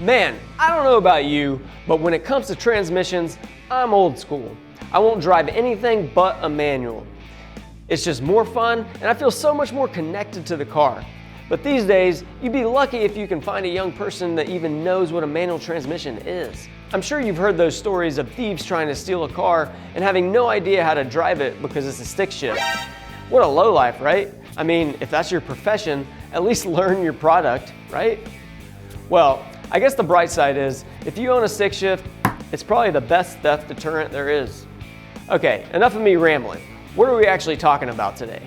Man, I don't know about you, but when it comes to transmissions, I'm old school. I won't drive anything but a manual. It's just more fun, and I feel so much more connected to the car. But these days, you'd be lucky if you can find a young person that even knows what a manual transmission is. I'm sure you've heard those stories of thieves trying to steal a car and having no idea how to drive it because it's a stick shift. What a lowlife, right? I mean, if that's your profession, at least learn your product, right? Well, I guess the bright side is, if you own a stick shift, it's probably the best theft deterrent there is. Okay, enough of me rambling. What are we actually talking about today?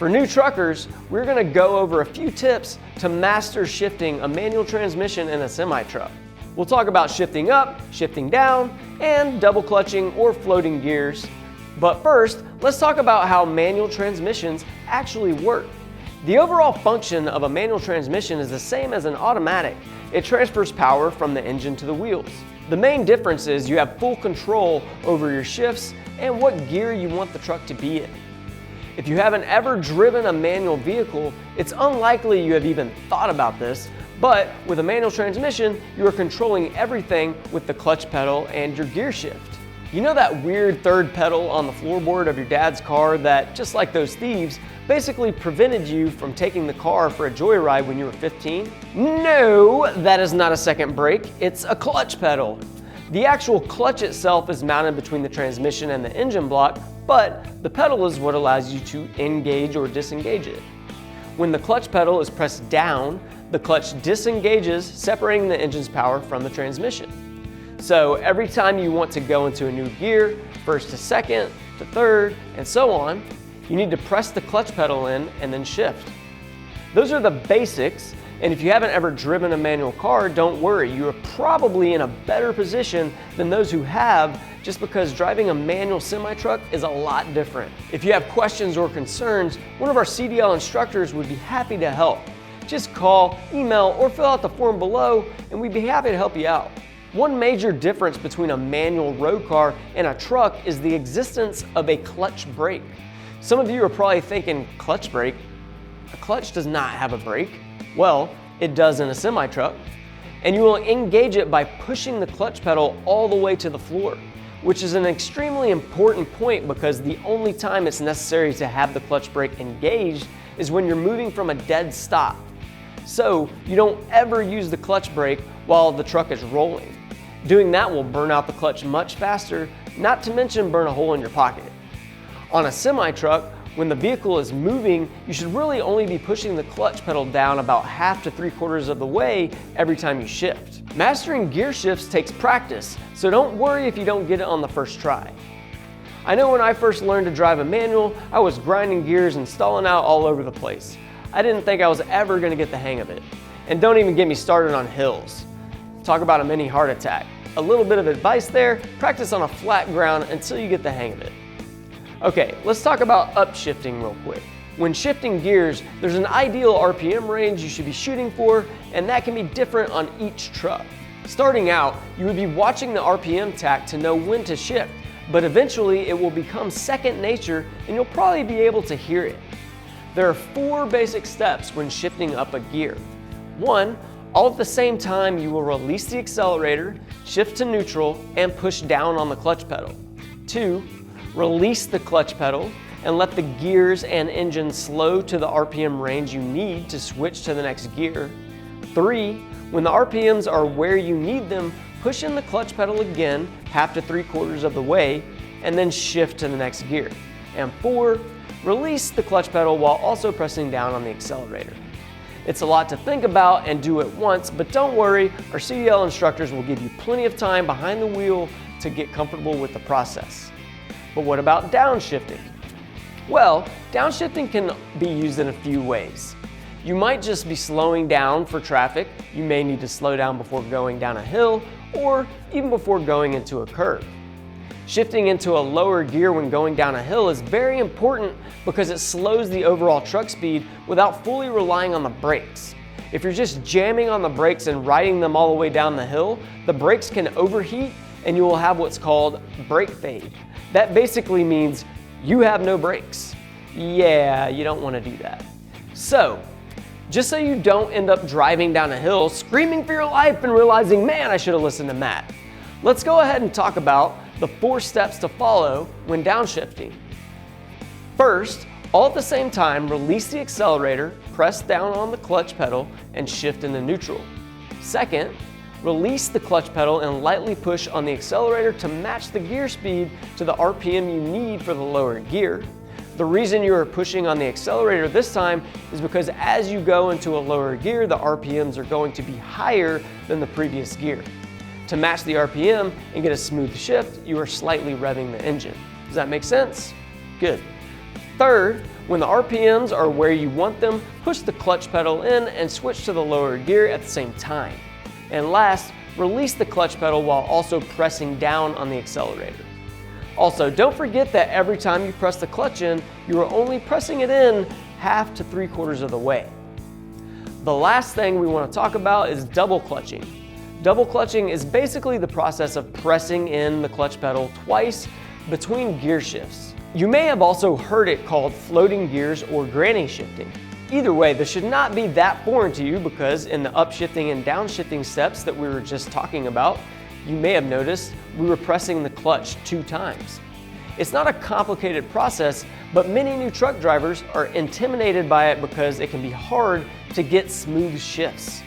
For new truckers, we're gonna go over a few tips to master shifting a manual transmission in a semi-truck. We'll talk about shifting up, shifting down, and double clutching or floating gears. But first, let's talk about how manual transmissions actually work. The overall function of a manual transmission is the same as an automatic. It transfers power from the engine to the wheels. The main difference is you have full control over your shifts and what gear you want the truck to be in. If you haven't ever driven a manual vehicle, it's unlikely you have even thought about this, but with a manual transmission, you are controlling everything with the clutch pedal and your gear shift. You know that weird third pedal on the floorboard of your dad's car that, just like those thieves, basically prevented you from taking the car for a joyride when you were 15? No, that is not a second brake, it's a clutch pedal. The actual clutch itself is mounted between the transmission and the engine block, but the pedal is what allows you to engage or disengage it. When the clutch pedal is pressed down, the clutch disengages, separating the engine's power from the transmission. So every time you want to go into a new gear, first to second, to third, and so on, you need to press the clutch pedal in and then shift. Those are the basics, and if you haven't ever driven a manual car, don't worry, you are probably in a better position than those who have, just because driving a manual semi-truck is a lot different. If you have questions or concerns, one of our CDL instructors would be happy to help. Just call, email, or fill out the form below, and we'd be happy to help you out. One major difference between a manual road car and a truck is the existence of a clutch brake. Some of you are probably thinking, clutch brake? A clutch does not have a brake. Well, it does in a semi-truck. And you will engage it by pushing the clutch pedal all the way to the floor, which is an extremely important point because the only time it's necessary to have the clutch brake engaged is when you're moving from a dead stop. So you don't ever use the clutch brake while the truck is rolling. Doing that will burn out the clutch much faster, not to mention burn a hole in your pocket. On a semi-truck, when the vehicle is moving, you should really only be pushing the clutch pedal down about half to 3/4 of the way every time you shift. Mastering gear shifts takes practice, so don't worry if you don't get it on the first try. I know when I first learned to drive a manual, I was grinding gears and stalling out all over the place. I didn't think I was ever going to get the hang of it. And don't even get me started on hills. Talk about a mini heart attack. A little bit of advice there, practice on a flat ground until you get the hang of it. Okay, let's talk about upshifting real quick. When shifting gears, there's an ideal RPM range you should be shooting for, and that can be different on each truck. Starting out, you would be watching the RPM tach to know when to shift, but eventually it will become second nature and you'll probably be able to hear it. There are 4 basic steps when shifting up a gear. 1, all at the same time you will release the accelerator, shift to neutral, and push down on the clutch pedal. 2, release the clutch pedal and let the gears and engine slow to the RPM range you need to switch to the next gear. 3, when the RPMs are where you need them, push in the clutch pedal again, half to 3/4 of the way, and then shift to the next gear. And 4, release the clutch pedal while also pressing down on the accelerator. It's a lot to think about and do at once, but don't worry, our CDL instructors will give you plenty of time behind the wheel to get comfortable with the process. But what about downshifting? Well, downshifting can be used in a few ways. You might just be slowing down for traffic. You may need to slow down before going down a hill or even before going into a curve. Shifting into a lower gear when going down a hill is very important because it slows the overall truck speed without fully relying on the brakes. If you're just jamming on the brakes and riding them all the way down the hill, the brakes can overheat and you will have what's called brake fade. That basically means you have no brakes. Yeah, you don't want to do that. So, just so you don't end up driving down a hill, screaming for your life and realizing, man, I should have listened to Matt. Let's go ahead and talk about the 4 steps to follow when downshifting. First, all at the same time, release the accelerator, press down on the clutch pedal, and shift into neutral. Second, release the clutch pedal and lightly push on the accelerator to match the gear speed to the RPM you need for the lower gear. The reason you are pushing on the accelerator this time is because as you go into a lower gear, the RPMs are going to be higher than the previous gear. To match the RPM and get a smooth shift, you are slightly revving the engine. Does that make sense? Good. Third, when the RPMs are where you want them, push the clutch pedal in and switch to the lower gear at the same time. And last, release the clutch pedal while also pressing down on the accelerator. Also, don't forget that every time you press the clutch in, you are only pressing it in half to 3/4 of the way. The last thing we want to talk about is double clutching. Double clutching is basically the process of pressing in the clutch pedal twice between gear shifts. You may have also heard it called floating gears or granny shifting. Either way, this should not be that foreign to you because in the upshifting and downshifting steps that we were just talking about, you may have noticed we were pressing the clutch 2 times. It's not a complicated process, but many new truck drivers are intimidated by it because it can be hard to get smooth shifts.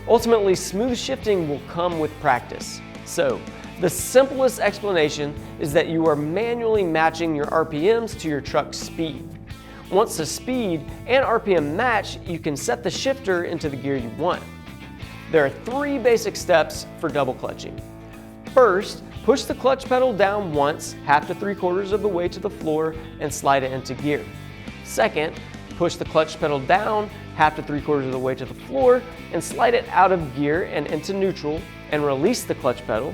Ultimately, smooth shifting will come with practice. So, the simplest explanation is that you are manually matching your RPMs to your truck's speed. Once the speed and RPM match, you can set the shifter into the gear you want. There are 3 basic steps for double clutching. First, push the clutch pedal down once, half to 3/4 of the way to the floor, and slide it into gear. Second, push the clutch pedal down, half to 3/4 of the way to the floor, and slide it out of gear and into neutral, and release the clutch pedal.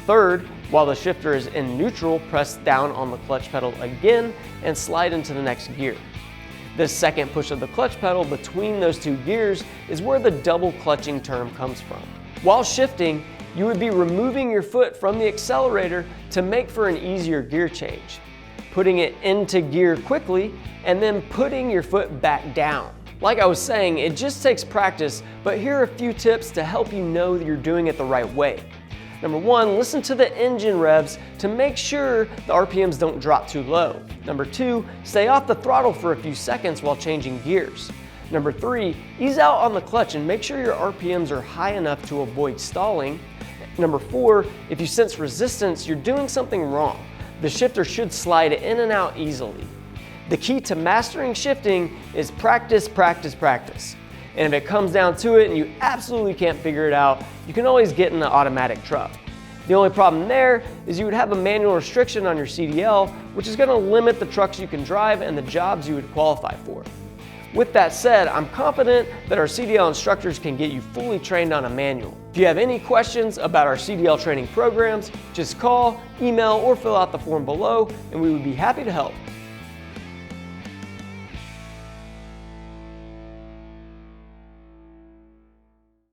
Third, while the shifter is in neutral, press down on the clutch pedal again and slide into the next gear. This second push of the clutch pedal between those 2 gears is where the double clutching term comes from. While shifting, you would be removing your foot from the accelerator to make for an easier gear change, putting it into gear quickly, and then putting your foot back down. Like I was saying, it just takes practice, but here are a few tips to help you know that you're doing it the right way. Number 1, listen to the engine revs to make sure the RPMs don't drop too low. Number 2, stay off the throttle for a few seconds while changing gears. Number 3, ease out on the clutch and make sure your RPMs are high enough to avoid stalling. Number 4, if you sense resistance, you're doing something wrong. The shifter should slide in and out easily. The key to mastering shifting is practice, practice, practice. And if it comes down to it and you absolutely can't figure it out, you can always get in an automatic truck. The only problem there is you would have a manual restriction on your CDL, which is going to limit the trucks you can drive and the jobs you would qualify for. With that said, I'm confident that our CDL instructors can get you fully trained on a manual. If you have any questions about our CDL training programs, just call, email, or fill out the form below, and we would be happy to help.